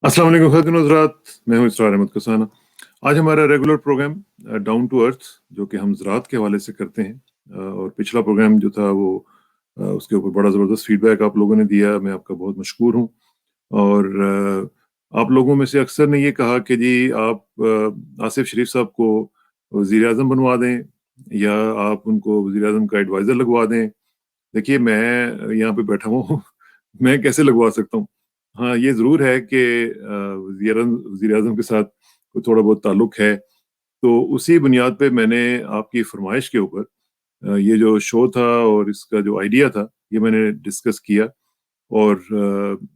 अस्सलाम वालेकुम खातिन हज़रात, मैं हूँ इसरार अहमद कसाना। आज हमारा regular program down to earth जो कि हम ज़राअत के हवाले से करते हैं, और पिछला प्रोग्राम जो था वो उसके ऊपर बड़ा ज़बरदस्त फीडबैक आप लोगों ने दिया, मैं आपका बहुत मशकूर हूँ। और आप लोगों में से अक्सर ने ये कहा कि जी आप आसिफ शरीफ साहब को वज़ीर-ए-आज़म बनवा दें या आप उनको वज़ीर-ए-आज़म का एडवाइज़र लगवा दें। देखिए मैं यहाँ पे बैठा हूँ मैं कैसे लगवा सकता हूँ? हाँ, ये ज़रूर है कि वज़ीर-ए-आज़म के साथ कोई थोड़ा बहुत ताल्लुक है, तो उसी बुनियाद पे मैंने आपकी फ़रमाइश के ऊपर ये जो शो था और इसका जो आइडिया था, ये मैंने डिस्कस किया और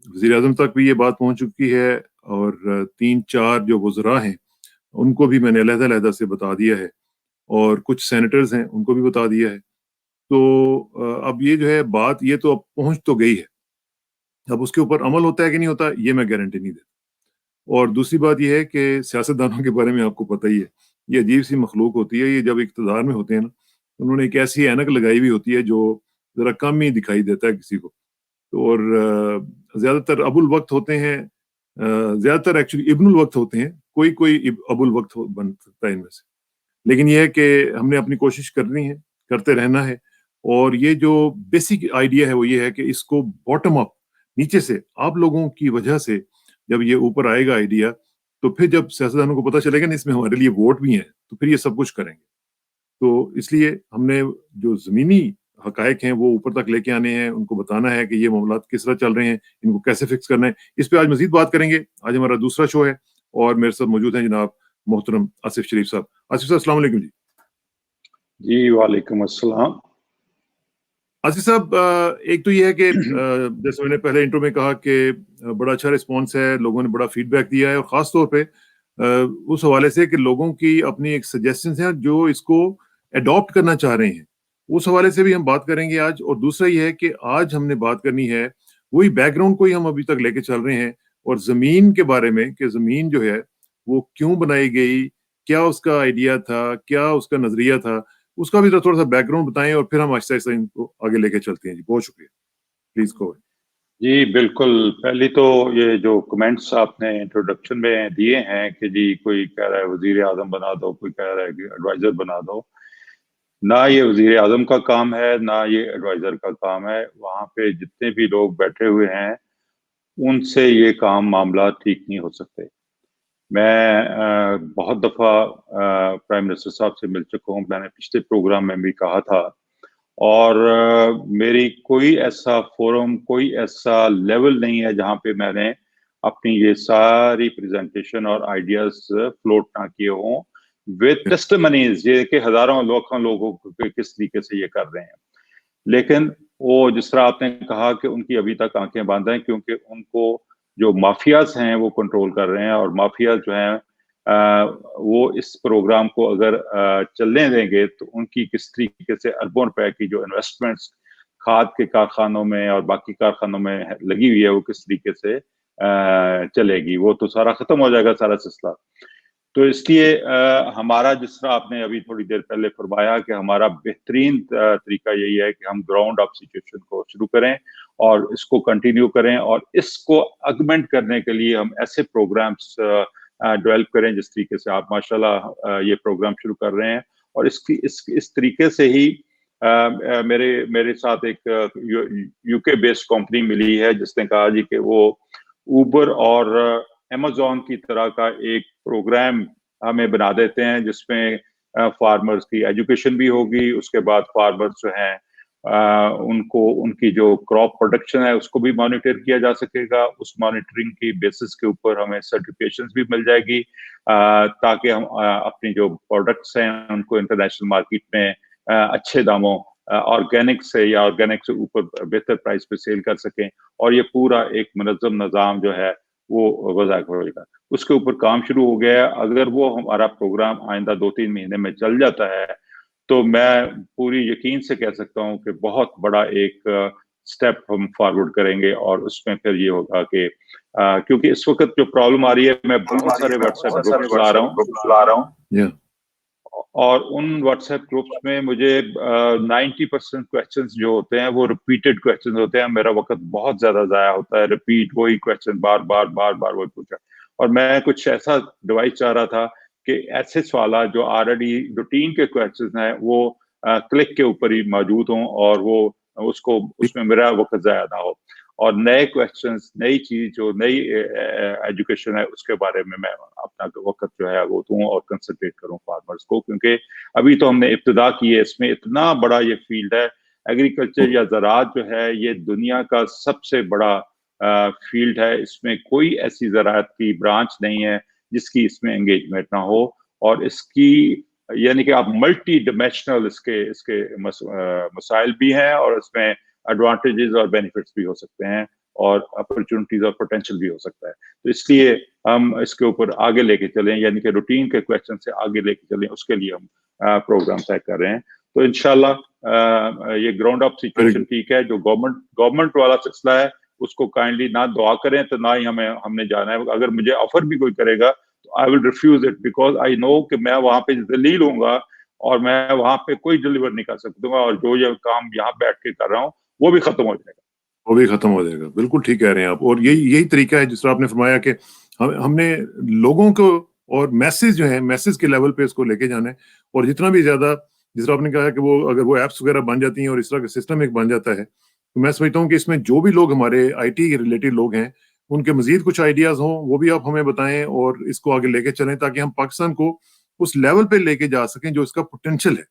वज़ीर-ए-आज़म तक भी ये बात पहुँच चुकी है और 3-4 जो वज़रा हैं, उनको भी मैंने अलहदा-अलहदा से बता दिया है और कुछ सेनेटर्स हैं, उनको भी बता दिया है। तो अब ये जो है बात ये तो अब पहुँच तो गई है। अब उसके ऊपर अमल होता है कि नहीं होता, ये मैं गारंटी नहीं देता। और दूसरी बात ये है कि सियासतदानों के बारे में आपको पता ही है, ये अजीब-सी मखलूक होती है, ये जब इक़्तिदार में होते हैं ना, उन्होंने एक ऐसी ऐनक लगाई हुई होती है जो ज़रा कम ही दिखाई देता है किसी को। तो और ज़्यादातर अबुल वक़्त होते हैं, ज़्यादातर एक्चुअली इब्नुल वक़्त होते हैं, कोई-कोई अबुल वक़्त हो बन सकता है इनमें से। लेकिन ये है कि हमने अपनी कोशिश करनी है, करते रहना है और ये जो बेसिक आइडिया है वो ये है कि इसको बॉटम अप नीचे से आप लोगों की वजह से जब ये ऊपर आएगा आइडिया, तो फिर जब सियासतदानों को पता चलेगा ना इसमें हमारे लिए वोट भी हैं, तो फिर ये सब कुछ करेंगे। तो इसलिए हमने जो ज़मीनी हक़ाइक़ हैं वो ऊपर तक लेके आने हैं, उनको बताना है कि ये मामलात किस तरह चल रहे हैं, इनको कैसे फिक्स करना है। इस पे आज मज़ीद बात करेंगे। आज हमारा दूसरा शो है और मेरे साथ मौजूद हैं जनाब मोहतरम आसिफ शरीफ साहब। आसिफ साहब अस्सलाम वालेकुम जी। जी, वालेकुम अस्सलाम। आसिफ साहब, एक तो ये है कि जैसे मैंने पहले इंट्रो में कहा कि बड़ा अच्छा रिस्पॉन्स है, लोगों ने बड़ा फीडबैक दिया है और ख़ास तौर पे उस हवाले से कि लोगों की अपनी एक सजेशंस हैं जो इसको अडॉप्ट करना चाह रहे हैं। उस हवाले से भी हम बात करेंगे आज। और दूसरा ये है कि आज हमने बात करनी है, वही बैकग्राउंड को ही हम अभी तक लेके चल रहे हैं और ज़मीन के बारे में कि ज़मीन जो है वो क्यों बनाई गई, क्या उसका आइडिया था, क्या उसका नज़रिया था, उसका भी थोड़ा-सा बैकग्राउंड बताएँ और फिर हम आहिस्ता-आहिस्ता इनको आगे लेके चलते हैं जी। बहुत शुक्रिया। Please go ahead. जी, बिल्कुल। पहली तो ये जो कमेंट्स आपने इंट्रोडक्शन में दिए हैं कि जी कोई कह रहा है वज़ीर-ए-आज़म बना दो, कोई कह रहा है कि एडवाइज़र बना दो। ना ये वज़ीर-ए-आज़म का काम है, ना ये एडवाइज़र का काम है। वहाँ पे जितने भी लोग बैठे हुए हैं, उनसे ये काम मामला ठीक नहीं हो सकते। मैं बहुत दफ़ा प्राइम मिनिस्टर साहब से मिल चुका हूँ, मैंने पिछले प्रोग्राम में भी कहा था और मेरी कोई ऐसा फ़ोरम, कोई ऐसा लेवल नहीं है जहाँ पे मैंने अपनी ये सारी प्रेज़ेंटेशन और आइडियाज़ फ्लोट ना किए हों विद टेस्टिमनीज़, ये कि हज़ारों लाखों लोगों को किस तरीके से ये कर रहे हैं। लेकिन वो जिस तरह आपने कहा कि उनकी अभी तक आँखें बंद हैं क्योंकि उनको जो माफियाज़ हैं वो कंट्रोल कर रहे हैं और माफियाज़ जो हैं वो इस प्रोग्राम को अगर चलने देंगे तो उनकी किस तरीके से अरबों रुपए की जो इन्वेस्टमेंट्स खाद के कारखानों में और बाकी कारखानों में लगी हुई है वो किस तरीके से चलेगी, वो तो सारा खत्म हो जाएगा सारा सिलसिला। तो इसलिए हमारा जिस तरह आपने अभी थोड़ी देर पहले फरमाया कि हमारा बेहतरीन तरीका यही है कि हम ग्राउंड अप सिचुएशन को शुरू करें और इसको कंटिन्यू करें और इसको ऑगमेंट करने के लिए हम ऐसे प्रोग्राम्स डेवलप करें जिस तरीके से आप माशाल्लाह ये प्रोग्राम शुरू कर रहे हैं। और इस तरीके से ही मेरे साथ एक यूके बेस्ड कंपनी मिली है जिसने कहा जी कि वो उबर और अमेज़न की तरह का एक प्रोग्राम हमें बना देते हैं जिसमें फार्मर्स की एजुकेशन भी होगी, उसके बाद फार्मर्स जो हैं उनको उनकी जो क्रॉप प्रोडक्शन है उसको भी मॉनिटर किया जा सकेगा। उस मॉनिटरिंग की बेसिस के ऊपर हमें सर्टिफिकेशंस भी मिल जाएगी ताकि हम अपनी जो प्रोडक्ट्स हैं उनको इंटरनेशनल मार्केट में अच्छे दामों ऑर्गेनिक से ऊपर बेहतर प्राइस पे सेल कर सकें और ये पूरा एक मुनज़्ज़म निज़ाम जो है वो वज़ा होगा। उसके ऊपर काम शुरू हो गया है। अगर वो हमारा प्रोग्राम आइंदा 2-3 महीने में चल जाता है, तो मैं पूरी यकीन से कह सकता हूँ कि बहुत बड़ा एक स्टेप हम फॉरवर्ड करेंगे और उसमें फिर ये होगा कि क्योंकि इस वक़्त जो प्रॉब्लम आ रही है, मैं बहुत सारे व्हाट्सएप ग्रुप चला रहा हूँ और उन व्हाट्सएप ग्रुप्स में मुझे 90% क्वेश्चंस जो होते हैं वो रिपीटेड क्वेश्चंस होते हैं। मेरा वक्त बहुत ज्यादा जाया होता है, रिपीट वही क्वेश्चन बार बार वही पूछा। और मैं कुछ ऐसा डिवाइस चाह रहा था कि ऐसे सवाल जो ऑलरेडी रूटीन के क्वेश्चन हैं वो क्लिक के ऊपर ही मौजूद हों और वो उसको उसमें मेरा वक्त जाया ना हो, और नए क्वेश्चंस, नई चीज जो नई एजुकेशन है उसके बारे में मैं अपना वक्त जो है वो दूं और कंसंट्रेट करूं फार्मर्स को, क्योंकि अभी तो हमने इब्तिदा की है, इसमें इतना बड़ा ये फील्ड है। एग्रीकल्चर या ज़राअत जो है ये दुनिया का सबसे बड़ा फील्ड है। इसमें कोई ऐसी ज़राअत की ब्रांच नहीं है जिसकी इसमें एंगेजमेंट ना हो, और इसकी यानी कि आप मल्टी डिमेंशनल इसके इसके मसाइल भी हैं, और इसमें एडवांटेजेस और बेनिफिट्स भी हो सकते हैं, और अपॉर्चुनिटीज और पोटेंशियल भी हो सकता है। तो इसलिए हम इसके ऊपर आगे लेके चलें, यानी कि रूटीन के क्वेश्चन से आगे लेके चलें, उसके लिए हम प्रोग्राम तय कर रहे हैं। तो इंशाल्लाह ये ग्राउंड अप सिचुएशन ठीक है। जो गवर्नमेंट वाला सिलसिला है उसको काइंडली ना दुआ करें तो ना ही हमने जाना है। अगर मुझे ऑफर भी कोई करेगा तो I will refuse it, because I know कि मैं वहां पे जलील होऊंगा और मैं वहां पे कोई डिलीवर नहीं कर सकूंगा, और जो ये काम यहाँ बैठ के कर रहा हूँ वो भी खत्म हो जाएगा। वो भी खत्म हो जाएगा। बिल्कुल ठीक कह रहे हैं आप। और यही तरीका है जिस तरह आपने फरमाया कि हमने लोगों को और मैसेज जो है, मैसेज के लेवल पे इसको लेके जाना है। और जितना भी ज्यादा, जिस तरह आपने कहा कि वो अगर वो एप्स वगैरह बन जाती हैं और इस तरह का सिस्टम एक बन जाता है, तो मैं समझता हूँ कि इसमें जो भी लोग हमारे IT के रिलेटेड लोग हैं उनके मजीद कुछ आइडियाज हों वो भी आप हमें बताएं और इसको आगे लेके चलें, ताकि हम पाकिस्तान को उस लेवल पे लेके जा सकें जो इसका पोटेंशियल है,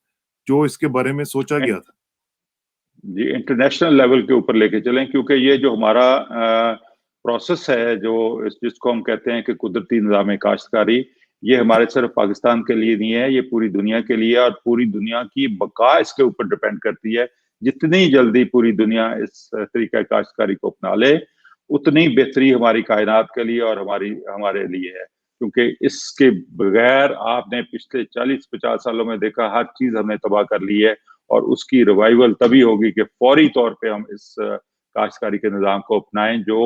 जो इसके बारे में सोचा गया था। जी, इंटरनेशनल लेवल के ऊपर लेके चलें, क्योंकि ये जो हमारा प्रोसेस है जो जिसको हम कहते हैं कि कुदरती निज़ाम काश्तकारी, ये हमारे सिर्फ पाकिस्तान के लिए नहीं है, ये पूरी दुनिया के लिए, और पूरी दुनिया की बका इसके ऊपर डिपेंड करती है। जितनी जल्दी पूरी दुनिया इस तरीका काश्तकारी को अपना ले उतनी बेहतरी हमारी कायनात के लिए और हमारे लिए है, क्योंकि इसके बगैर आपने पिछले 40-50 सालों में देखा हर चीज हमने तबाह कर ली है, और उसकी रिवाइवल तभी होगी कि फौरी तौर पे हम इस काश्तकारी के निज़ाम को अपनाएं जो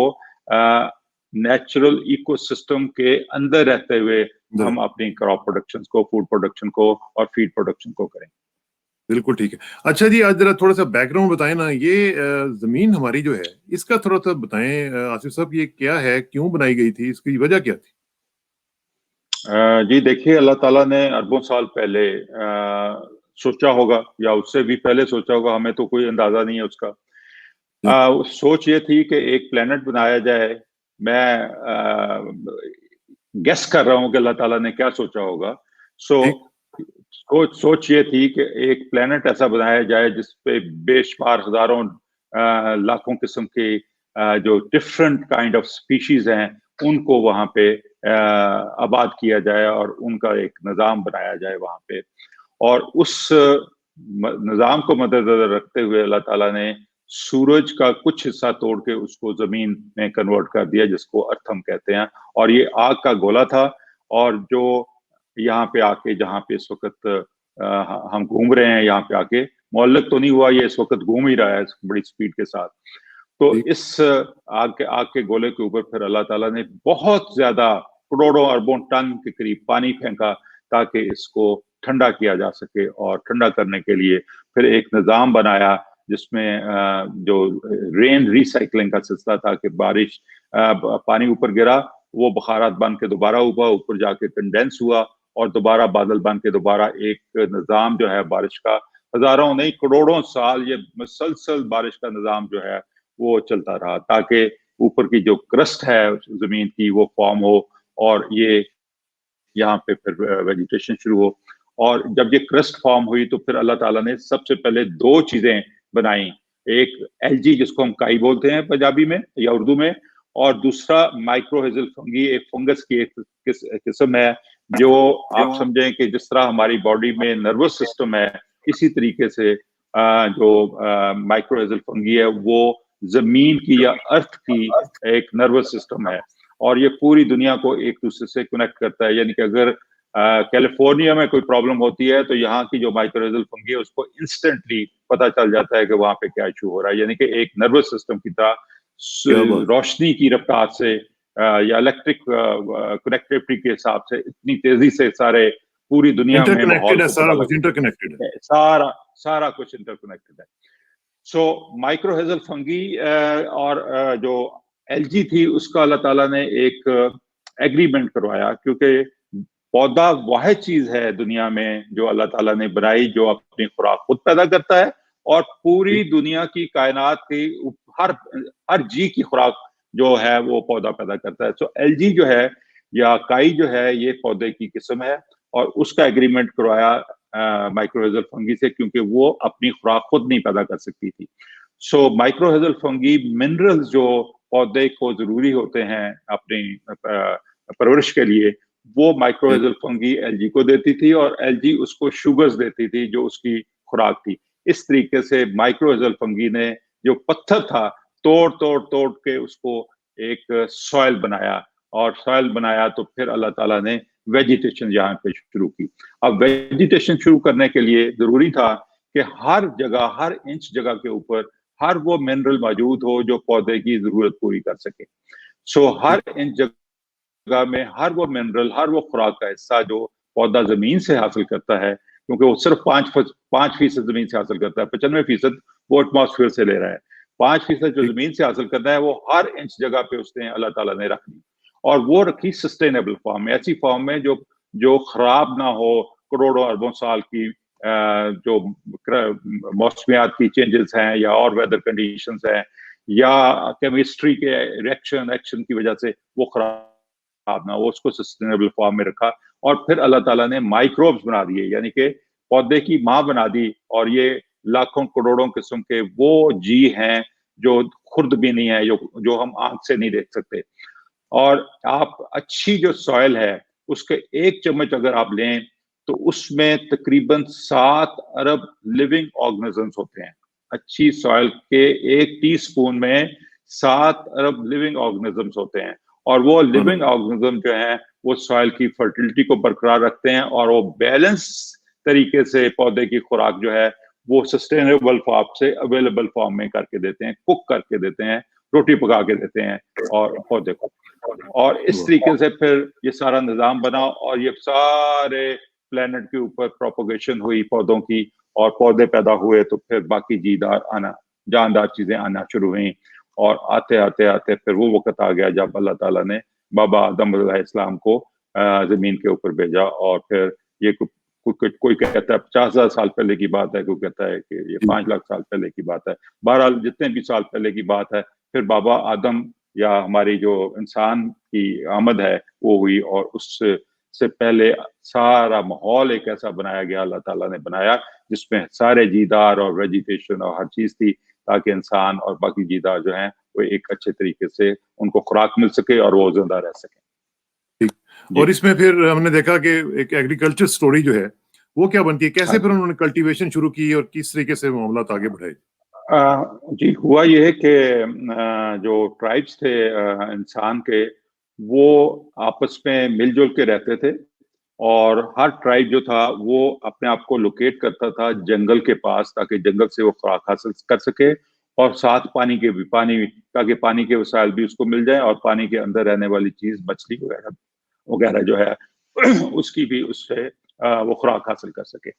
नेचुरल इकोसिस्टम के अंदर रहते हुए हम अपनी क्रॉप प्रोडक्शन को, फूड प्रोडक्शन को और फीड प्रोडक्शन को करें। बिल्कुल ठीक है। अच्छा जी, आज जरा थोड़ा सा बैकग्राउंड बताएं ना, ये जमीन हमारी जो है इसका थोड़ा सा बताएं आसिफ साहब, ये क्या है, क्यों बनाई गई थी, इसकी वजह क्या थी? जी देखिए, अल्लाह ताला ने अरबों साल पहले सोचा होगा, या उससे भी पहले सोचा होगा, हमें तो कोई अंदाजा नहीं है उसका। सोच ये थी कि एक प्लेनेट बनाया जाए। मैं गेस कर रहा हूँ कि अल्लाह ताला ने क्या सोचा होगा। सोच ये थी कि एक प्लेनेट ऐसा बनाया जाए जिसपे बेशुमार हजारों लाखों किस्म के जो डिफरेंट काइंड ऑफ स्पीशीज हैं उनको वहां पे आबाद किया जाए और उनका एक निज़ाम बनाया जाए वहां पे। और उस निज़ाम को मद्देनजर रखते हुए अल्लाह ताला ने सूरज का कुछ हिस्सा तोड़ के उसको जमीन में कन्वर्ट कर दिया, जिसको अर्थ हम कहते हैं। और ये आग का गोला था, और जो यहाँ पे आके, जहाँ पे इस वक्त हम घूम रहे हैं, यहाँ पे आके मुअल्लक तो नहीं हुआ, ये इस वक्त घूम ही रहा है बड़ी स्पीड के साथ। तो इस आग के गोले के ऊपर फिर अल्लाह ताला ने बहुत ज्यादा करोड़ों अरबों टन के करीब पानी फेंका ताकि इसको ठंडा किया जा सके। और ठंडा करने के लिए फिर एक निज़ाम बनाया जिसमें जो रेन रिसाइकलिंग का सिलसिला था कि बारिश पानी ऊपर गिरा, वो बखारात बन के दोबारा ऊपर जाके कंडेंस हुआ और दोबारा बादल बन के दोबारा एक निज़ाम जो है बारिश का, हजारों नहीं करोड़ों साल ये मुसलसल बारिश का निज़ाम जो है वो चलता रहा, ताकि ऊपर की जो क्रस्ट है जमीन की वो फॉर्म हो और ये यहाँ पे फिर वेजिटेशन शुरू हो। और जब ये क्रस्ट फॉर्म हुई तो फिर अल्लाह ताला ने सबसे पहले दो चीजें बनाई, एक एलजी जिसको हम काई बोलते हैं पंजाबी में या उर्दू में, और दूसरा माइक्रोहेजल फंगी, एक फंगस की एक किस्म है जो आप समझें कि जिस तरह हमारी बॉडी में नर्वस सिस्टम है इसी तरीके से जो माइक्रोहेजल फंगी है वो जमीन की या अर्थ की एक नर्वस सिस्टम है, और ये पूरी दुनिया को एक दूसरे से कनेक्ट करता है। यानी कि अगर कैलिफोर्निया में कोई प्रॉब्लम होती है तो यहाँ की जो माइक्रोहेजल फंगी है उसको इंस्टेंटली पता चल जाता है कि वहां पे क्या इशू हो रहा है। यानी कि एक नर्वस सिस्टम की तरह रोशनी की रफ्तार से या इलेक्ट्रिक कनेक्टिविटी के हिसाब से इतनी तेजी से सारे पूरी दुनिया में माहौल इंटरकनेक्टेड है, को सारा पता कुछ लग इंटरकनेक्टेड है। सारा सारा कुछ इंटरकनेक्टेड है। सो माइक्रोहेजल फंगी और जो एलजी थी उसका अल्लाह ताला ने एक एग्रीमेंट करवाया, क्योंकि पौधा वह चीज है दुनिया में जो अल्लाह ताला ने बनाई, जो अपनी खुराक खुद पैदा करता है और पूरी दुनिया की कायनात की हर हर जी की खुराक जो है वो पौधा पैदा करता है। सो एलजी जो है या काई जो है ये पौधे की किस्म है, और उसका एग्रीमेंट करवाया माइक्रोहेजल फंगी से, क्योंकि वो अपनी खुराक खुद नहीं पैदा कर सकती थी। सो माइक्रोहेजल फंगी मिनरल्स जो पौधे को जरूरी होते हैं अपनी परवरिश के लिए, वो माइक्रोहेजल फंगी एलजी को देती थी और एलजी उसको शुगर्स देती थी जो उसकी खुराक थी। इस तरीके से माइक्रोहेजल फंगी ने जो पत्थर था तोड़ तोड़ तोड़ के उसको एक सॉइल बनाया, और सॉइल बनाया तो फिर अल्लाह ताला ने वेजिटेशन यहाँ पे शुरू की। अब वेजिटेशन शुरू करने के लिए जरूरी था कि हर जगह, हर इंच जगह के ऊपर हर वो मिनरल मौजूद हो जो पौधे की जरूरत पूरी कर सके। सो हर इंच जगह में हर वो मिनरल, हर वो खुराक का हिस्सा जो पौधा जमीन से हासिल करता है, क्योंकि वो सिर्फ 5% जमीन से हासिल करता है, 95% वो एटमॉस्फेयर से ले रहा है। 5% जो जमीन से हासिल करता है वो हर इंच जगह पे उसने अल्लाह ताला ने रख दी, और वो रखी सस्टेनेबल फॉर्म में, ऐसी फॉर्म में जो जो खराब ना हो करोड़ों अरबों साल की जो मौसमियात की चेंजेस हैं या और वेदर कंडीशंस हैं या केमिस्ट्री के रिएक्शन एक्शन की वजह से वो खराब ना हो, उसको सस्टेनेबल फॉर्म में रखा। और फिर अल्लाह ताला ने माइक्रोब्स बना दिए, यानी कि पौधे की माँ बना दी, और ये लाखों करोड़ों किस्म के वो जी हैं जो खुर्दबीनी है, जो हम आंख से नहीं देख सकते। और आप अच्छी जो सॉइल है उसके 1 चम्मच अगर आप लें तो उसमें तकरीबन 7 अरब लिविंग ऑर्गेनिजम्स होते हैं। अच्छी सॉइल के 1 टीस्पून में 7 अरब लिविंग ऑर्गेनिजम्स होते हैं, और वो लिविंग ऑर्गेनिज्म जो है वो सॉइल की फर्टिलिटी को बरकरार रखते हैं, और वो बैलेंस तरीके से पौधे की खुराक जो है वो सस्टेनेबल फॉर्म से अवेलेबल फॉर्म में करके देते हैं, कुक करके देते हैं, रोटी पका के देते हैं और पौधे को। और इस तरीके से फिर ये सारा निजाम बना, और ये सारे प्लेनेट के ऊपर प्रोपोगेशन हुई पौधों की, और पौधे पैदा हुए तो फिर बाकी जानदार चीजें आना शुरू हुई, और आते आते आते फिर वो वक्त आ गया जब अल्लाह ताला ने बाबा आदम अलैहिस्सलाम को जमीन के ऊपर भेजा। और फिर ये कोई कहता है 50,000 साल पहले की बात है, कोई कहता है कि ये 5 लाख साल पहले की बात है। बहरहाल जितने भी साल पहले की बात है, फिर बाबा आदम या हमारी जो इंसान की आमद है वो हुई, और उससे पहले सारा माहौल एक ऐसा बनाया गया, अल्लाह ताला ने बनाया, जिसमें सारे जीदार और वेजिटेशन और हर चीज थी, ताकि इंसान और बाकी जीदार जो हैं वो एक अच्छे तरीके से उनको खुराक मिल सके और वो जिंदा रह सके। और इसमें फिर हमने देखा कि एक एग्रीकल्चर स्टोरी जो है वो क्या बनती है, कैसे फिर उन्होंने कल्टीवेशन शुरू की और किस तरीके से मामला आगे बढ़ाए? जी, हुआ ये है कि जो ट्राइब्स थे इंसान के, वो आपस में मिलजुल के रहते थे, और हर ट्राइब जो था वो अपने आप को लोकेट करता था जंगल के पास, ताकि जंगल से वो खुराक हासिल कर सके, और साथ पानी के भी ताकि पानी के वसाइल भी उसको मिल जाए, और पानी के अंदर रहने वाली चीज मछली वगैरह वगैरह जो है उसकी भी उससे वो खुराक हासिल कर सके।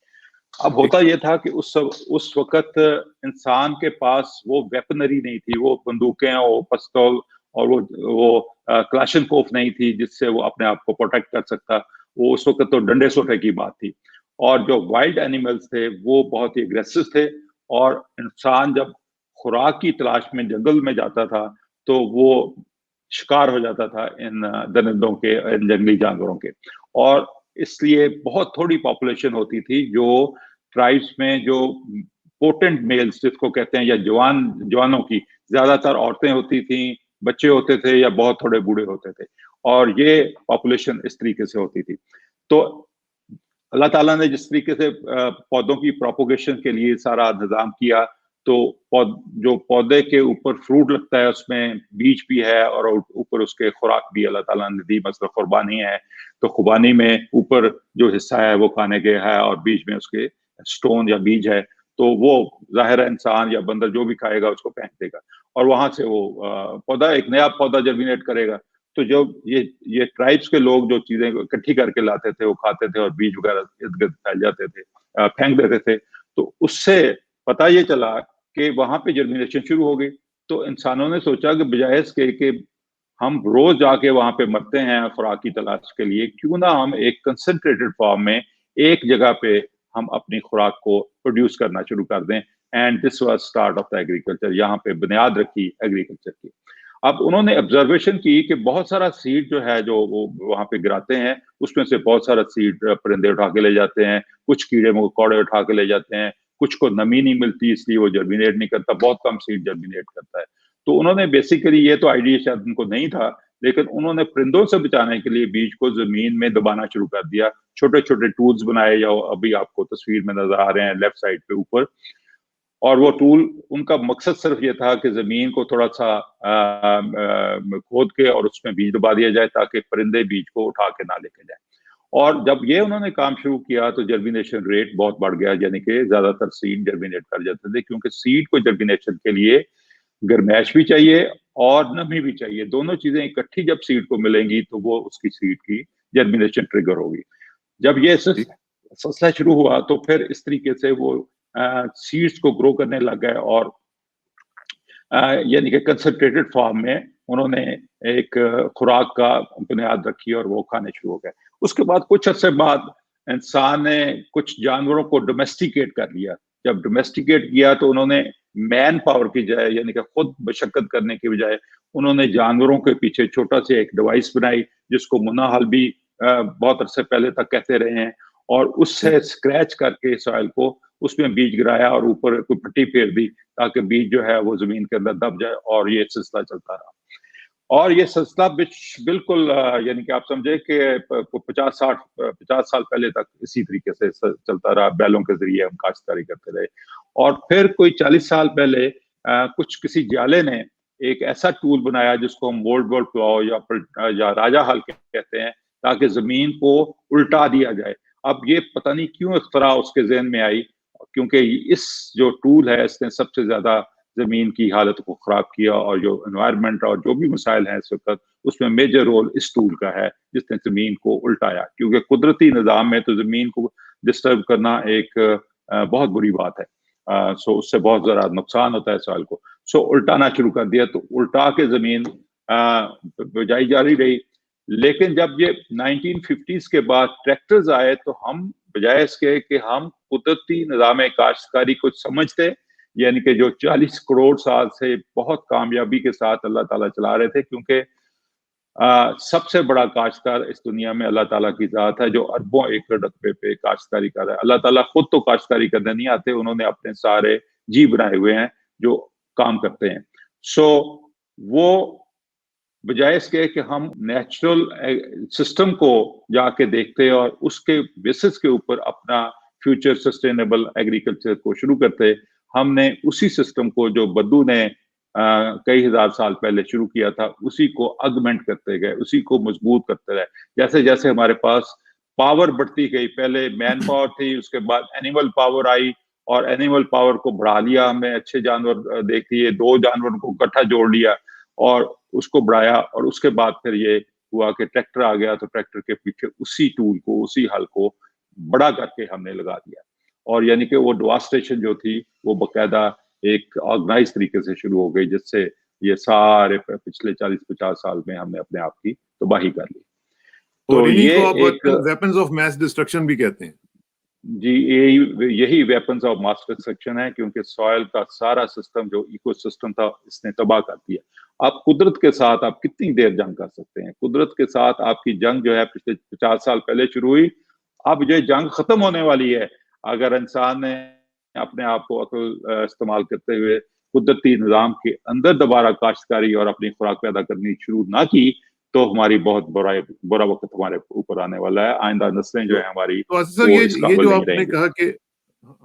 अब होता यह था कि उस वक्त इंसान के पास वो वेपनरी नहीं थी, वो बंदूकें और पिस्तौल और वो क्लाशनकोफ नहीं थी जिससे वो अपने आप को प्रोटेक्ट कर सकता। वो उस वक्त तो डंडे सोटे की बात थी, और जो वाइल्ड एनिमल्स थे वो बहुत ही एग्रेसिव थे, और इंसान जब खुराक की तलाश में जंगल में जाता था तो वो शिकार हो जाता था इन दरिंदों के, इन जंगली जानवरों के। और इसलिए बहुत थोड़ी पॉपुलेशन होती थी जो ट्राइब्स में, जो पोटेंट मेल्स जिसको कहते हैं, या जवानों की, ज्यादातर औरतें होती थी, बच्चे होते थे, या बहुत थोड़े बूढ़े होते थे, और ये पॉपुलेशन इस तरीके से होती थी। तो अल्लाह ताला ने जिस तरीके से पौधों की प्रोपोगेशन के लिए सारा इंतजाम किया, तो जो पौधे के ऊपर फ्रूट लगता है उसमें बीज भी है, और ऊपर उसके खुराक भी अल्लाह ताला ने दी, मतलब कुर्बानी है, तो कुर्बानी में ऊपर जो हिस्सा है वो खाने के है, और बीच में उसके स्टोन या बीज है, तो वो जाहिर है इंसान या बंदर जो भी खाएगा उसको फेंक देगा, और वहां से वो पौधा, एक नया पौधा जर्मिनेट करेगा। तो जब ये ट्राइब्स के लोग जो चीजें इकट्ठी करके लाते थे वो खाते थे और बीज वगैरह इर्द गिर्द फैल जाते थे, फेंक देते थे, तो उससे पता ये चला कि वहां पे जर्मिनेशन शुरू हो गई। तो इंसानों ने सोचा कि बजाय इसके कि हम रोज जाके वहां पे मरते हैं खुराक की तलाश के लिए, क्यों ना हम एक कंसंट्रेटेड फॉर्म में एक जगह पे हम अपनी खुराक को प्रोड्यूस करना शुरू कर दें। And this was start of the agriculture, यहाँ पे बुनियाद रखी एग्रीकल्चर की। अब उन्होंने ऑब्जर्वेशन की कि बहुत सारा सीड जो है जो वो वहां पे गिराते हैं, उसमें से बहुत सारा सीड परिंदे उठा के ले जाते हैं, कुछ कीड़े मकोड़े उठा के ले जाते हैं, कुछ को नमी नहीं मिलती इसलिए वो जर्मिनेट नहीं करता, बहुत कम सीड जर्मिनेट करता है। तो उन्होंने बेसिकली, ये तो आइडिया शायद उनको नहीं था, लेकिन उन्होंने परिंदों से बचाने के लिए बीज को जमीन में दबाना शुरू कर दिया। छोटे छोटे टूल्स बनाए, या अभी आपको तस्वीर में नजर आ रहे हैं लेफ्ट साइड पे ऊपर। और वो टूल, उनका मकसद सिर्फ ये था कि जमीन को थोड़ा सा खोद के और उसमें बीज दबा दिया जाए ताकि परिंदे बीज को उठा के ना लेके जाए। और जब ये उन्होंने काम शुरू किया तो जर्मिनेशन रेट बहुत बढ़ गया, यानी कि ज्यादातर सीड जर्मिनेट कर जाते थे, क्योंकि सीड को जर्मिनेशन के लिए गर्मैश भी चाहिए और नमी भी चाहिए। दोनों चीजें इकट्ठी जब सीड को मिलेंगी तो वो उसकी सीड की जर्मिनेशन ट्रिगर होगी। जब ये सिलसिला शुरू हुआ तो फिर इस तरीके से वो सीड्स को ग्रो करने लग गए, और यानी कि कंसंट्रेटेड फॉर्म में उन्होंने एक खुराक का बुनियाद रखी और वो खाने शुरू हो गए। उसके बाद कुछ अर्से बाद इंसान ने कुछ जानवरों को डोमेस्टिकेट कर लिया। जब डोमेस्टिकेट किया तो उन्होंने मैन पावर की बजाय, यानी कि खुद मशक्कत करने की बजाय, उन्होंने जानवरों के पीछे छोटा सा एक डिवाइस बनाई जिसको मुनाहल भी बहुत अरसे पहले तक कहते रहे हैं, और उससे स्क्रैच करके सॉइल को उसमें बीज गिराया और ऊपर कोई पट्टी फेर दी ताकि बीज जो है वो जमीन के अंदर दब जाए, और ये सिलसिला चलता रहा। और ये सिलसिला बिल्कुल यानी कि आप समझे कि 50 साल पहले तक इसी तरीके से चलता रहा। बैलों के जरिए हम काश्तकारी करते रहे, और फिर कोई 40 साल पहले कुछ किसी जाले ने एक ऐसा टूल बनाया जिसको हम वर्ल्ड प्लाव या राजा हल कहते हैं, ताकि जमीन को उल्टा दिया जाए। अब ये पता नहीं क्यों इख्तरा उसके जहन में आई, क्योंकि इस जो टूल है इसने सबसे ज्यादा जमीन की हालत को खराब किया, और जो एनवायरनमेंट और जो भी मसाइल हैं इस वक्त, उसमें मेजर रोल इस टूल का है जिसने जमीन को उल्टाया। क्योंकि कुदरती निज़ाम में तो जमीन को डिस्टर्ब करना एक बहुत बुरी बात है। सो उससे बहुत ज़्यादा नुकसान होता है सॉइल को। सो उल्टाना शुरू कर दिया, तो उल्टा के जमीन बुझाई जा रही। लेकिन जब ये 1950s के बाद ट्रैक्टर्स आए तो हम बजाय इसके कि हम कुदरती निज़ाम काश्तकारी को समझते, यानी कि जो 40 करोड़ साल से बहुत कामयाबी के साथ अल्लाह ताला चला रहे थे, क्योंकि सबसे बड़ा काश्तकार इस दुनिया में अल्लाह ताला की जात है जो अरबों एकड़ रकबे पे काश्तकारी कर रहा है। अल्लाह ताला खुद तो काश्तकारी करने नहीं आते, उन्होंने अपने सारे जी बनाए हुए हैं जो काम करते हैं। सो वो बजाय इसके कि हम नेचुरल सिस्टम को जाके देखते और उसके बेसिस के ऊपर अपना फ्यूचर सस्टेनेबल एग्रीकल्चर को शुरू करते, हमने उसी सिस्टम को जो बद्दू ने कई हजार साल पहले शुरू किया था, उसी को अगमेंट करते गए, उसी को मजबूत करते रहे। जैसे जैसे हमारे पास पावर बढ़ती गई, पहले मैन पावर थी, उसके बाद एनिमल पावर आई, और एनिमल पावर को बढ़ा लिया हमने, अच्छे जानवर देख लिए, 2 जानवर को इकट्ठा जोड़ लिया और उसको बढ़ाया, और उसके बाद फिर ये हुआ कि ट्रैक्टर आ गया, तो ट्रैक्टर के पीछे उसी टूल को, उसी हल को बड़ा करके हमने लगा दिया। और यानी कि वो डिवास्टेशन जो थी वो बकायदा एक ऑर्गेनाइज तरीके से शुरू हो गई, जिससे ये सारे पिछले 40-50 साल में हमने अपने आप की तबाही कर ली। तो ये को आप वेपन्स ऑफ मैस डिस्ट्रक्शन भी कहते हैं। जी, यही वेपन्स ऑफ मास डिस्ट्रक्शन है, क्योंकि सॉइल का सारा सिस्टम जो इकोसिस्टम था इसने तबाह कर दिया। आप कुदरत के साथ आप कितनी देर जंग कर सकते हैं? कुदरत के साथ आपकी जंग जो है पिछले 50 साल पहले शुरू हुई, अब ये जंग खत्म होने वाली है। अगर इंसान ने अपने आप को अक्ल इस्तेमाल करते हुए कुदरती निज़ाम के अंदर दोबारा काश्तकारी और अपनी खुराक पैदा करनी शुरू ना की, तो हमारी बहुत बुरा वक्त हमारे ऊपर आने वाला है। आइंदा नस्लें जो है हमारी, तो सर ये जो आपने कहा कि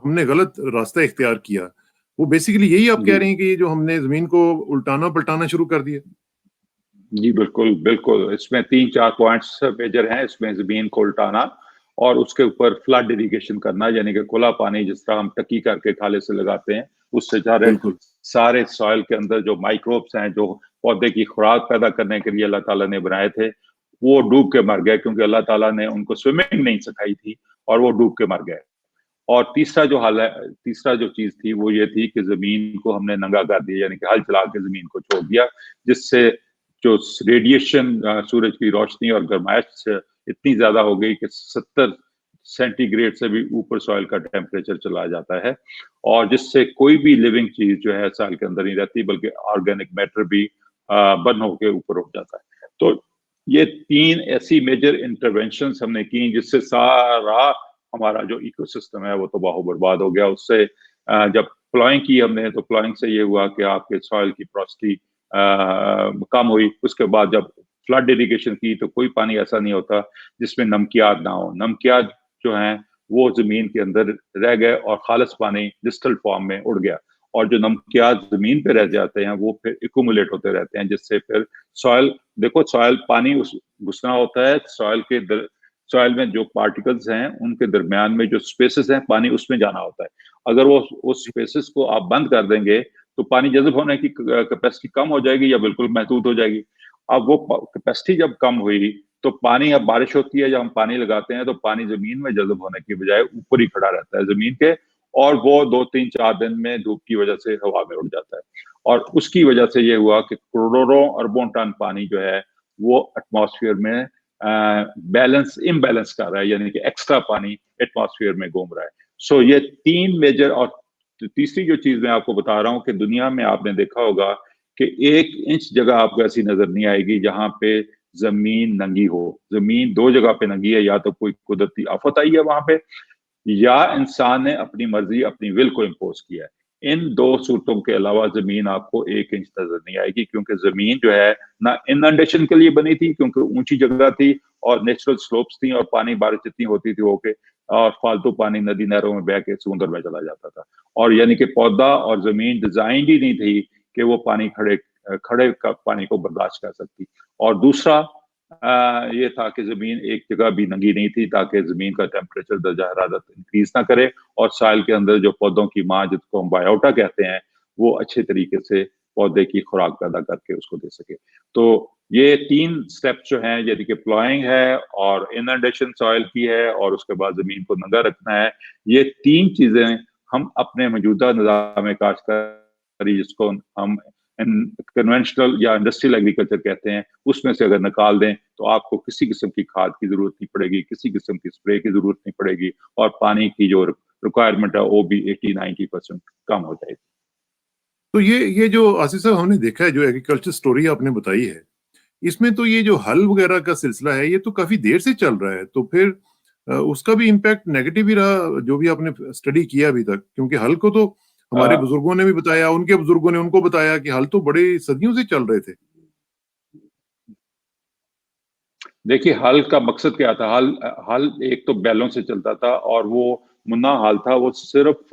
हमने गलत रास्ता इख्तियार किया, वो बेसिकली यही आप कह रहे हैं कि ये जो हमने जमीन को उल्टाना पलटाना शुरू कर दिया? जी बिल्कुल बिल्कुल, इसमें 3-4 पॉइंट्स मेजर हैं। इसमें जमीन को उल्टाना और उसके ऊपर फ्लड इरिगेशन करना, यानी कि खुला पानी जिस तरह हम टकी करके खाले से लगाते हैं, उससे सारे सॉइल के अंदर जो माइक्रोब्स हैं, जो पौधे की खुराक पैदा करने के लिए अल्लाह ताला ने बनाए थे, वो डूब के मर गए क्योंकि अल्लाह ताला ने उनको स्विमिंग नहीं सिखाई थी और वो डूब के मर गए। और तीसरा जो चीज थी वो ये थी कि जमीन को हमने नंगा कर दिया, यानी कि हल चला के जमीन को छोड़ दिया, जिससे जो रेडिएशन सूरज की रोशनी और गर्माइश इतनी ज्यादा हो गई कि 70 सेंटीग्रेड से भी ऊपर सॉइल का टेम्परेचर चला जाता है, और जिससे कोई भी लिविंग चीज जो है सॉइल के अंदर नहीं रहती, बल्कि ऑर्गेनिक मैटर भी बर्न होकर ऊपर उठ जाता है। तो ये 3 ऐसी मेजर इंटरवेंशन हमने की जिससे सारा हमारा जो इकोसिस्टम है वो तबाह बर्बाद हो गया। उससे जब प्लॉइंग की हमने, तो प्लॉइंग से ये हुआ कि आपके सॉइल की पोरोसिटी कम हुई। उसके बाद जब फ्लड इरिगेशन की तो कोई पानी ऐसा नहीं होता जिसमें नमकियात ना हो। नमकियात जो हैं वो जमीन के अंदर रह गए और खालिस पानी डिस्टल फॉर्म में उड़ गया, और जो नमकियात जमीन पे रह जाते हैं वो फिर एक्यूमुलेट होते रहते हैं, जिससे फिर सॉइल, देखो सॉइल पानी उस घुसना होता है, सॉइल में जो पार्टिकल्स हैं उनके दरमियान में जो स्पेसेस हैं पानी उसमें जाना होता है। अगर वो उस स्पेसेस को आप बंद कर देंगे तो पानी जज़ब होने की कैपेसिटी कम हो जाएगी या बिल्कुल महदूद हो जाएगी। अब वो कैपेसिटी जब कम हुई तो पानी, अब बारिश होती है जब हम पानी लगाते हैं तो पानी जमीन में जज़ब होने की बजाय ऊपर ही खड़ा रहता है जमीन के, और वो 2-3-4 दिन में धूप की वजह से हवा में उड़ जाता है। और उसकी वजह से ये हुआ कि करोड़ों अरबों टन पानी जो है वो एटमॉस्फेयर में इम्बैलेंस कर रहा है, यानी कि एक्स्ट्रा पानी एटमॉस्फेयर में घूम रहा है। सो ये 3 मेजर। और तीसरी जो चीज मैं आपको बता रहा हूं कि दुनिया में आपने देखा होगा कि 1 इंच जगह आपको ऐसी नजर नहीं आएगी जहां पे जमीन नंगी हो। जमीन 2 जगह पे नंगी है, या तो कोई कुदरती आफत आई है वहां पे, या इंसान ने अपनी मर्जी, अपनी विल को इम्पोज किया है। इन 2 सूरतों के अलावा जमीन आपको 1 इंच नजर नहीं आएगी, क्योंकि जमीन जो है ना इनंडेशन के लिए बनी थी, क्योंकि ऊंची जगह थी और नेचुरल स्लोप्स थी, और पानी बारिश जितनी होती थी होके और फालतू पानी नदी नहरों में बह के समुद्र में चला जाता था। और यानी कि पौधा और जमीन डिजाइन ही नहीं थी कि वो पानी खड़े का पानी को बर्दाश्त कर सकती। और दूसरा ये था कि जमीन एक जगह भी नंगी नहीं थी ताकि जमीन का टेम्परेचर, दर्जा हरारत इंक्रीज ना करे, और सॉइल के अंदर जो पौधों की माँ, जिसको हम बायोटा कहते हैं, वो अच्छे तरीके से पौधे की खुराक पैदा करके उसको दे सके। तो ये 3 स्टेप्स जो हैं, यानी कि प्लॉइंग है और इनंडेशन सॉइल की है और उसके बाद जमीन को नंगा रखना है, ये 3 चीजें हम अपने मौजूदा निज़ाम काश्तकारी, जिसको हम कन्वेंशनल या इंडस्ट्रियल एग्रीकल्चर कहते हैं, उसमें से अगर निकाल दें तो आपको किसी किस्म की खाद की जरूरत नहीं पड़ेगी, किसी किस्म की स्प्रे की जरूरत नहीं पड़ेगी, और पानी की जो रिक्वायरमेंट है वो भी 80-90% कम हो जाएगी। तो ये जो आसिफ साहब हमने देखा है, जो एग्रीकल्चर स्टोरी आपने बताई है, इसमें तो ये जो हल वगैरह का सिलसिला है ये तो काफी देर से चल रहा है, तो फिर उसका भी इम्पैक्ट नेगेटिव ही रहा जो भी आपने स्टडी किया अभी तक, क्योंकि हल को तो हमारे बुजुर्गों ने भी बताया, उनके बुजुर्गों ने उनको बताया कि हल तो बड़े सदियों से चल रहे थे। देखिए, हल का मकसद क्या था? हल एक तो बैलों से चलता था, और वो मुन्ना हल था, वो सिर्फ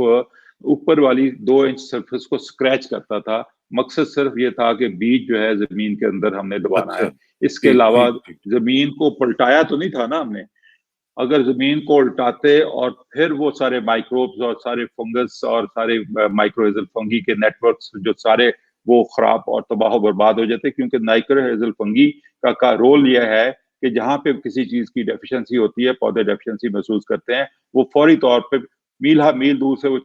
ऊपर वाली 2 इंच सरफेस को स्क्रैच करता था। मकसद सिर्फ ये था कि बीज जो है जमीन के अंदर हमने दबाना अच्छा, है। इसके ठीक अलावा ठीक ठीक। जमीन को पलटाया तो नहीं था ना हमने। अगर जमीन को उल्टाते और फिर वो सारे माइक्रोब्स और सारे फंगस और सारे माइक्रोहेजल फंगी के नेटवर्क्स जो सारे वो खराब और तबाह बर्बाद हो जाते, क्योंकि माइक्रोहेजल फंगी का रोल यह है कि जहां पे किसी चीज की डेफिशिएंसी होती है, पौधे डेफिशिएंसी महसूस करते हैं, वो फौरी तौर पे मील दूर से वो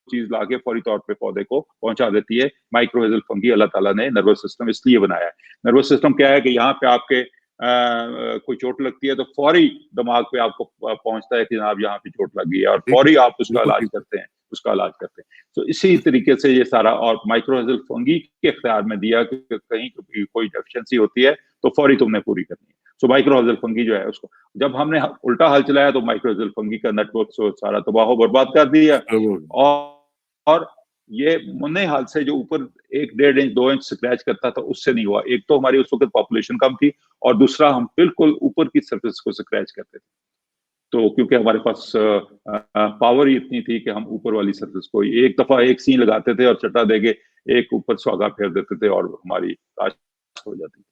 चीज लाके फौरी तौर पे पौधे को पहुंचा देती है। माइक्रोहेजल फंगी अल्लाह ताला ने नर्वस सिस्टम इसलिए बनाया है। नर्वस सिस्टम क्या है कि यहाँ पे आपके कोई चोट लगती है तो फौरी दिमाग पे आपको पहुंचता है कि जनाब यहाँ पे चोट लग गई है, और ठीक, फौरी आप उसका बिल्कुल इलाज ठीक। करते हैं, तो इसी तरीके से ये सारा, और माइक्रोहेजल फंगी के इख्तियार में दिया कि कहीं कोई डेफिशिएंसी होती है तो फौरी तुमने पूरी करनी है। सो माइक्रोहेजल फंगी जो है उसको जब हमने उल्टा हल चलाया तो माइक्रोहेजल फंगी का नेटवर्क सारा तबाह बर्बाद कर दिया। और ये मुन्ने हाल से जो ऊपर 1-1.5 इंच 2 इंच स्क्रैच करता था, उससे नहीं हुआ। एक तो हमारी उस वक्त पॉपुलेशन कम थी, और दूसरा हम बिल्कुल ऊपर की सरफेस को स्क्रैच करते थे। तो क्योंकि हमारे पास पावर ही इतनी थी कि हम ऊपर वाली सरफेस को एक दफा एक सीन लगाते थे और चटा देके एक ऊपर सुहागा फेर देते थे और हमारी काश्त हो जाती थी।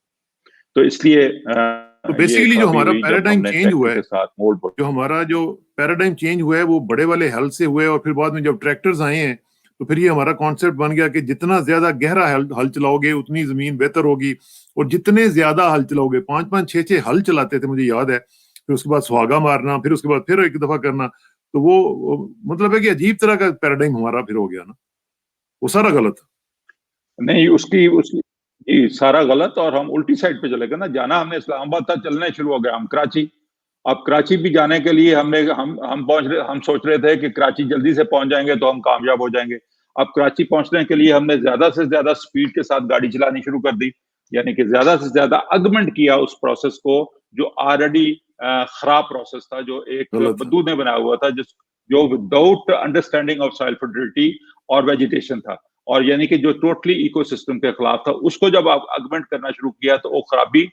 तो इसलिए तो ये बेसिकली जो खराबी हमारा हुई जब पैराडाइम हमने चेंज ट्रैक्टर हुआ है, के साथ मोड़ जो पैराडाइम चेंज हुआ है वो बड़े वाले हल से हुआ है, और फिर बाद में जब ट्रैक्टर्स आए हैं तो फिर ये हमारा कॉन्सेप्ट बन गया कि जितना ज्यादा गहरा हल चलाओगे उतनी जमीन बेहतर होगी, और जितने ज्यादा हल चलाओगे, 5-5 6-6 हल चलाते थे मुझे याद है, फिर उसके बाद सुहागा मारना, फिर उसके बाद फिर एक दफा करना, तो वो मतलब है कि अजीब तरह का पैराडाइम हमारा फिर हो गया ना, वो सारा गलत। नहीं, उसकी उसकी जी, सारा गलत, और हम उल्टी साइड पे चले गए ना। जाना हमने इस्लामाबाद था, चलने शुरू हो गया हम कराची। अब कराची भी जाने के लिए हम सोच रहे थे कि कराची जल्दी से पहुंच जाएंगे तो हम कामयाब हो जाएंगे। अब कराची पहुंचने के लिए हमने ज्यादा से ज्यादा स्पीड के साथ गाड़ी चलानी शुरू कर दी, यानी कि ज्यादा से ज्यादा अगमेंट किया उस प्रोसेस को, जो ऑलरेडी खराब प्रोसेस था, जो एक गलत है। बद्दू ने बनाया हुआ था, जो without understanding of soil fertility और वेजिटेशन था, और यानी कि जो टोटली इकोसिस्टम के खिलाफ था। उसको जब आप अगमेंट करना शुरू किया तो वो खराबी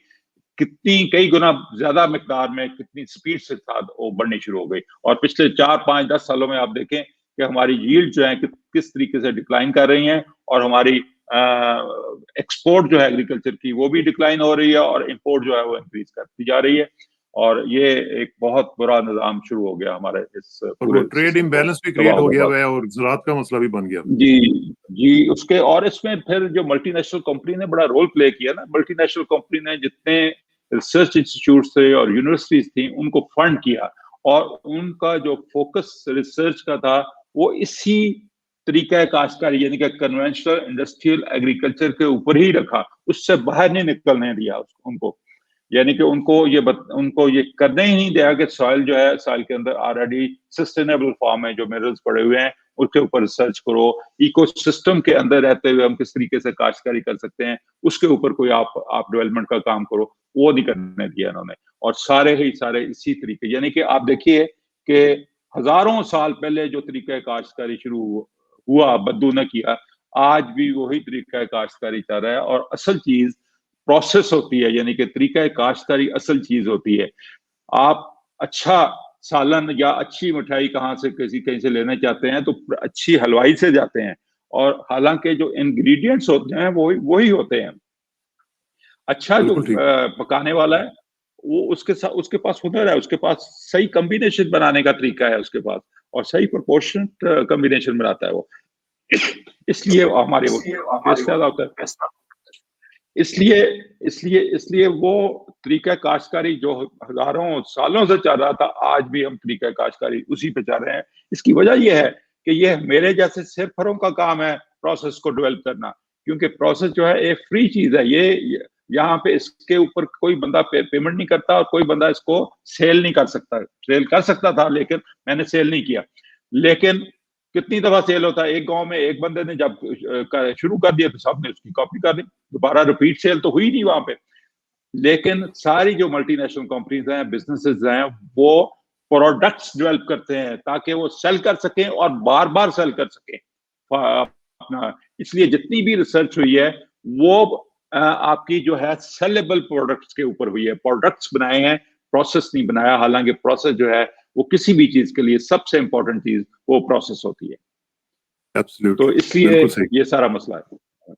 कितनी कई गुना ज्यादा मिकदार में, कितनी स्पीड से था, वो बढ़नी शुरू हो गई। और पिछले 4-5-10 सालों में आप देखें कि हमारी यील्ड जो है किस तरीके से डिक्लाइन कर रही हैं, और हमारी एक्सपोर्ट जो है एग्रीकल्चर की वो भी डिक्लाइन हो रही है, और इंपोर्ट जो है वो इंक्रीज करती जा रही है। और ये एक बहुत बुरा निजाम शुरू हो गया हमारे इस और पूरे वो ट्रेड सिस्टम को इम्बैलेंस भी क्रिएट तबाह हो गया बर्बाद। हुआ है, और ज़राअत का मसला भी बन गया। जी जी, उसके और इसमें फिर जो मल्टीनेशनल कंपनी ने बड़ा रोल प्ले किया ना, मल्टीनेशनल कंपनी ने जितने रिसर्च इंस्टीट्यूट थे और यूनिवर्सिटीज थी उनको फंड किया, और उनका जो फोकस रिसर्च का था वो इसी तरीका काश्तकारी यानी कि कन्वेंशनल इंडस्ट्रियल एग्रीकल्चर के ऊपर ही रखा, उससे बाहर नहीं निकलने दिया उनको। यानी कि उनको ये करने ही नहीं दिया कि सॉइल जो है, सॉइल के अंदर ऑलरेडी सस्टेनेबल फॉर्म है, जो मिनरल्स पड़े हुए हैं उसके ऊपर रिसर्च करो, इकोसिस्टम के अंदर रहते हुए हम किस तरीके से काश्तकारी कर सकते हैं उसके ऊपर कोई आप डेवलपमेंट का काम करो, वो नहीं करने दिया इन्होंने। और सारे इसी तरीके, यानी कि आप देखिए कि हजारों साल पहले जो तरीका काश्तकारी शुरू हुआ, बद्दू ने किया, आज भी वही तरीका काश्तकारी चल रहा है। और असल चीज प्रोसेस होती है, यानी कि तरीका काश्तकारी असल चीज होती है। आप अच्छा सालन या अच्छी मिठाई कहीं से लेना चाहते हैं तो अच्छी हलवाई से जाते हैं, और हालांकि जो इंग्रेडिएंट्स होते हैं वही होते हैं। अच्छा जो बिल्कुल ठीक। पकाने वाला है वो उसके पास हुनर है, उसके पास सही कॉम्बिनेशन बनाने का तरीका है उसके पास, और सही प्रोपोर्शन कॉम्बिनेशन बनाता है वो। इसलिए हमारे वो टेस्ट ज्यादा होता है। इसलिए इसलिए वो तरीका काश्तकारी जो हजारों सालों से चल रहा था, आज भी हम तरीका काश्तकारी उसी पे चल रहे हैं। इसकी वजह यह है कि ये मेरे जैसे सिरफरों का काम है प्रोसेस को डेवलप करना, क्योंकि प्रोसेस जो है एक फ्री चीज है। ये यहाँ पे इसके ऊपर कोई बंदा पेमेंट नहीं करता, और कोई बंदा इसको सेल नहीं कर सकता। सेल कर सकता था लेकिन मैंने सेल नहीं किया। लेकिन कितनी दफा सेल होता है, एक गांव में एक बंदे ने जब शुरू कर दिया तो सबने उसकी कॉपी कर दी, दोबारा रिपीट सेल तो हुई नहीं वहां पे। लेकिन सारी जो मल्टीनेशनल कंपनीज हैं, बिजनेसेस हैं, वो प्रोडक्ट्स डेवलप करते हैं ताकि वो सेल कर सकें और बार बार सेल कर सकें अपना। इसलिए जितनी भी रिसर्च हुई है वो आपकी जो है सेलेबल प्रोडक्ट्स के ऊपर हुई है। प्रोडक्ट्स बनाए हैं, प्रोसेस नहीं बनाया। हालांकि प्रोसेस जो है वो किसी भी चीज के लिए सबसे इंपॉर्टेंट चीज वो प्रोसेस होती है। तो एब्सोल्युटली, इसलिए बिल्कुल सही। ये सारा मसला है।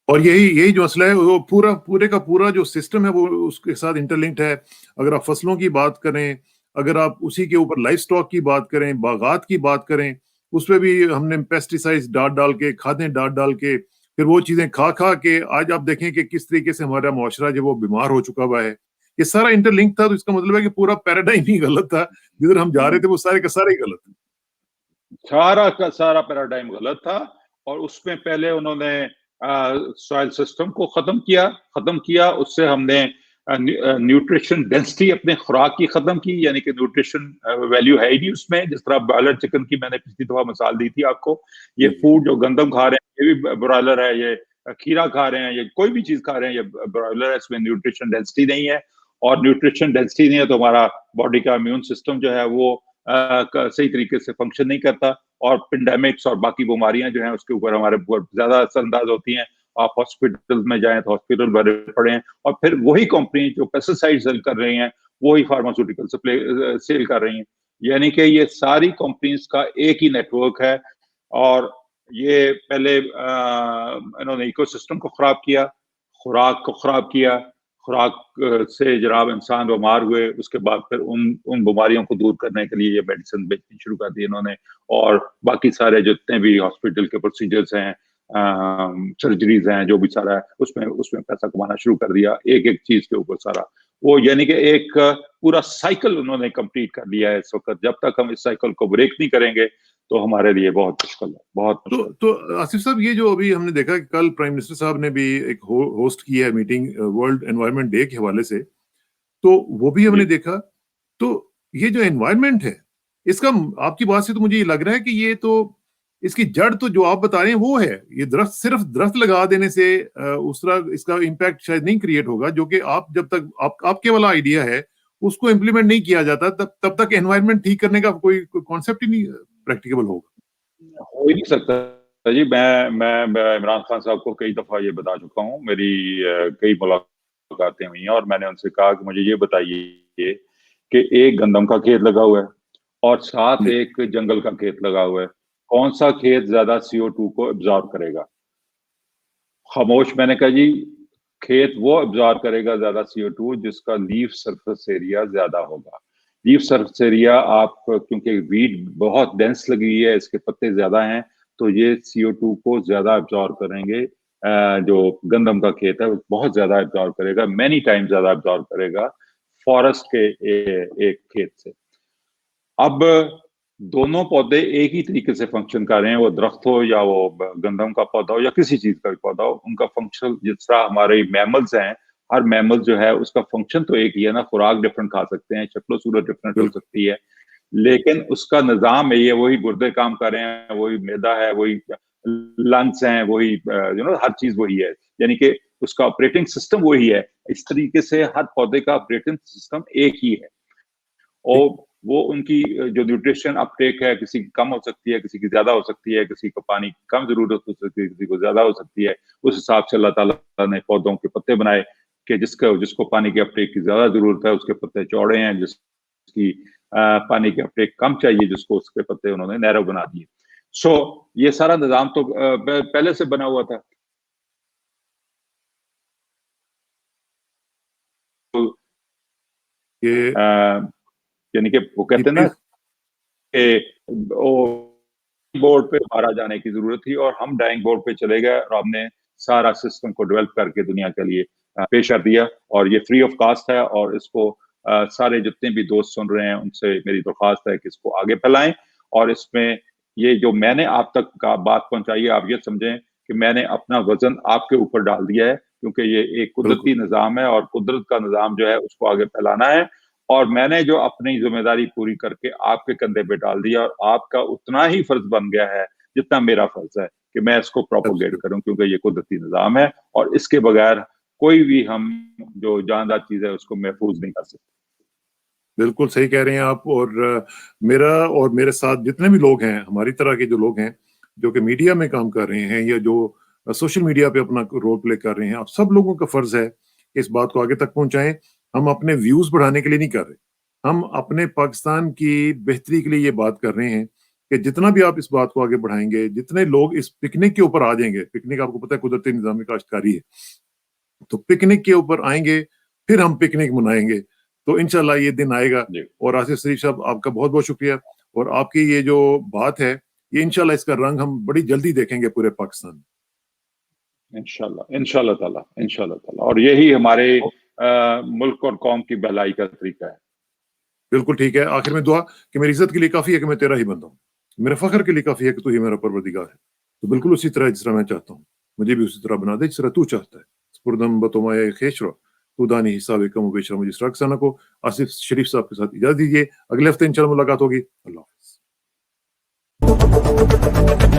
और यही जो मसला है वो पूरे का पूरा जो सिस्टम है वो उसके साथ इंटरलिंक्ड है। अगर आप फसलों की बात करें, अगर आप उसी के ऊपर लाइफ स्टॉक की बात करें, बागात की बात करें, उसमें भी हमने पेस्टिसाइड्स डाल के, खादें डाल के, फिर वो चीजें खा के आज आप देखें कि किस तरीके से हमारा मुआशरा जो वो बीमार हो चुका हुआ है। ये सारा इंटरलिंक था, तो इसका मतलब है कि पूरा पैराडाइम ही गलत था। जिधर हम जा रहे थे वो सारे का सारा ही गलत है। सारा का सारा पैराडाइम गलत था, और उसमें पहले उन्होंने सॉइल सिस्टम को खत्म किया। उससे हमने न्यूट्रिशन डेंसिटी अपने खुराक की खत्म की, यानी कि न्यूट्रिशन वैल्यू है ही नहीं उसमें। जिस तरह ब्रॉयलर चिकन की मैंने पिछली दफा मिसाल दी थी आपको, ये फूड जो गंदम खा रहे हैं ये भी ब्रॉयलर है, ये खीरा खा रहे हैं, ये कोई भी चीज खा रहे हैं ये ब्रॉयलर है। इसमें न्यूट्रिशन डेंसिटी नहीं है, और न्यूट्रिशन डेंसिटी नहीं है तो हमारा बॉडी का इम्यून सिस्टम जो है वो सही तरीके से फंक्शन नहीं करता, और पेंडेमिक्स और बाकी बीमारियां जो हैं उसके ऊपर हमारे ज्यादा असरअंदाज होती हैं। आप हॉस्पिटल में जाएं तो हॉस्पिटल भरे पड़े हैं, और फिर वही कंपनी जो पेस्टिसाइड सेल कर रही हैं वही फार्मास्यूटिकल सेल कर रही हैं। यानी कि ये सारी कंपनीज का एक ही नेटवर्क है, और ये पहले इन्होंने इकोसिस्टम को खराब किया, खुराक को खराब किया, खुराक से जनाब इंसान बीमार हुए, उसके बाद फिर उन बीमारियों को दूर करने के लिए ये मेडिसिन बेचनी शुरू कर दी इन्होंने, और बाकी सारे जितने भी हॉस्पिटल के प्रोसीजर्स हैं, सर्जरीज हैं, जो भी सारा है, उसमें पैसा कमाना शुरू कर दिया, एक चीज के ऊपर सारा वो, यानी कि एक पूरा साइकिल उन्होंने कंप्लीट कर लिया है इस वक्त। जब तक हम इस साइकिल को ब्रेक नहीं करेंगे तो हमारे लिए बहुत मुश्किल है, बहुत मुश्किल। तो आसिफ साहब, ये जो अभी हमने देखा कि कल प्राइम मिनिस्टर साहब ने भी एक होस्ट की है मीटिंग वर्ल्ड एनवायरनमेंट डे के हवाले से, तो वो भी हमने देखा। तो ये जो एनवायरनमेंट है, इसका आपकी बात से तो मुझे ये लग रहा है कि ये तो इसकी जड़ तो जो आप बता रहे हैं वो है, ये सिर्फ दरख्त लगा देने से उस तरह इसका इम्पैक्ट शायद नहीं क्रिएट होगा, जो कि आप जब तक आपके वाला आइडिया है उसको इम्प्लीमेंट नहीं किया जाता तब तक एनवायरनमेंट ठीक करने का कोई कॉन्सेप्ट ही नहीं प्रैक्टिकेबल होगा। हो ही नहीं सकता जी। मैं इमरान खान साहब को कई दफा ये बता चुका हूँ, मेरी कई मुलाकातें हुई हैं, और मैंने उनसे कहा कि मुझे ये बताइए कि एक गंदम का खेत लगा हुआ है और साथ एक जंगल का खेत लगा हुआ है, कौन सा खेत ज्यादा CO2 को एब्जॉर्ब करेगा? खामोश। मैंने कहा जी, खेत वो एब्जॉर्ब करेगा ज्यादा CO2 जिसका लीफ सरफेस एरिया ज्यादा होगा। लीफ सरफेस एरिया, आप क्योंकि वीड बहुत डेंस लगी हुई है, इसके पत्ते ज्यादा हैं, तो ये CO2 को ज्यादा एब्जॉर्ब करेंगे। जो गंदम का खेत है वो बहुत ज्यादा एब्जॉर्ब करेगा, मैनी टाइम ज्यादा एब्जॉर्ब करेगा फॉरेस्ट के एक खेत से। अब दोनों पौधे एक ही तरीके से फंक्शन कर रहे हैं, वो दरख्त हो या वो गंदम का पौधा हो या किसी चीज का भी पौधा हो, उनका फंक्शन जिस तरह हमारे मैमल्स हैं, हर मैमल जो है उसका फंक्शन तो एक ही है ना, खुराक डिफरेंट खा सकते हैं, शक्ल सूरत डिफरेंट हो सकती है, लेकिन उसका निजाम है ये, वही गुर्दे काम कर रहे हैं, वही मैदा है, वही लंग्स हैं, वही हर चीज वही है, यानी कि उसका ऑपरेटिंग सिस्टम वही है। इस तरीके से हर पौधे का ऑपरेटिंग सिस्टम एक ही है, और वो उनकी जो न्यूट्रिशन अपटेक है, किसी की कम हो सकती है, किसी की ज्यादा हो सकती है, किसी को पानी की कम जरूरत हो सकती है, किसी को ज्यादा हो सकती है। उस हिसाब से अल्लाह ताला ने पौधों के पत्ते बनाए कि जिसको पानी के अपटेक की ज्यादा जरूरत है उसके पत्ते चौड़े हैं, जिसकी पानी के अपटेक कम चाहिए जिसको उसके पत्ते उन्होंने नैरो बना दिए। सो ये सारा निजाम तो पहले से बना हुआ था। यानी कि वो कहते हैं ना कि बोर्ड पे बाहर जाने की जरूरत थी और हम ड्राइंग बोर्ड पे चले गए और हमने सारा सिस्टम को डेवलप करके दुनिया के लिए पेश कर दिया, और ये फ्री ऑफ कास्ट है, और इसको सारे जितने भी दोस्त सुन रहे हैं उनसे मेरी दरख्वास्त है कि इसको आगे फैलाएं, और इसमें ये जो मैंने आप तक का बात पहुंचाई है, आप ये समझें कि मैंने अपना वजन आपके ऊपर डाल दिया है, क्योंकि ये एक कुदरती निजाम है और कुदरत का निजाम जो है उसको आगे फैलाना है, और मैंने जो अपनी जिम्मेदारी पूरी करके आपके कंधे पे डाल दिया, और आपका उतना ही फर्ज बन गया है जितना मेरा फर्ज है कि मैं इसको प्रोपोगेट करूं, क्योंकि ये कुदरती निजाम है और इसके बगैर कोई भी हम जो जानदार चीज है उसको महफूज नहीं कर सकते। बिल्कुल सही कह रहे हैं आप, और मेरा और मेरे साथ जितने भी लोग हैं, हमारी तरह के जो लोग हैं जो कि मीडिया में काम कर रहे हैं या जो सोशल मीडिया पे अपना रोल प्ले कर रहे हैं, आप सब लोगों का फर्ज है कि इस बात को आगे तक पहुंचाएं। हम अपने व्यूज बढ़ाने के लिए नहीं कर रहे, हम अपने पाकिस्तान की बेहतरी के लिए ये बात कर रहे हैं कि जितना भी आप इस बात को आगे बढ़ाएंगे, जितने लोग इस पिकनिक के ऊपर आ जाएंगे, पिकनिक आपको पता है कुदरती निजाम काश्तकारी है, तो पिकनिक के ऊपर आएंगे, फिर हम पिकनिक मनाएंगे, तो इंशाल्लाह ये दिन आएगा। और आसिफ शरीफ साहब, आपका बहुत बहुत शुक्रिया, और आपकी ये जो बात है ये इंशाल्लाह इसका रंग हम बड़ी जल्दी देखेंगे पूरे पाकिस्तान में। इंशाल्लाह ताला, और यही हमारे मुल्क और कौम की भलाई का तरीका है। बिल्कुल ठीक है। आखिर में दुआ कि मेरी इज्जत के लिए काफी है कि मैं तेरा ही बंदा हूँ, मेरे फख्र के लिए काफी है कि तू ही मेरा परवरदिगार है। तो बिल्कुल उसी तरह जिस तरह मैं चाहता हूँ, मुझे भी उसी तरह बना दे जिस तरह तू चाहता है। स्पुरदम बतोमाया खेशरो तू दानी हिसाब कम बेशरा मुझे रखसाना को। आसिफ शरीफ साहब के साथ इजाजत दीजिए, अगले हफ्ते इंशाल्लाह मुलाकात होगी। अल्लाह हाफ़िज़।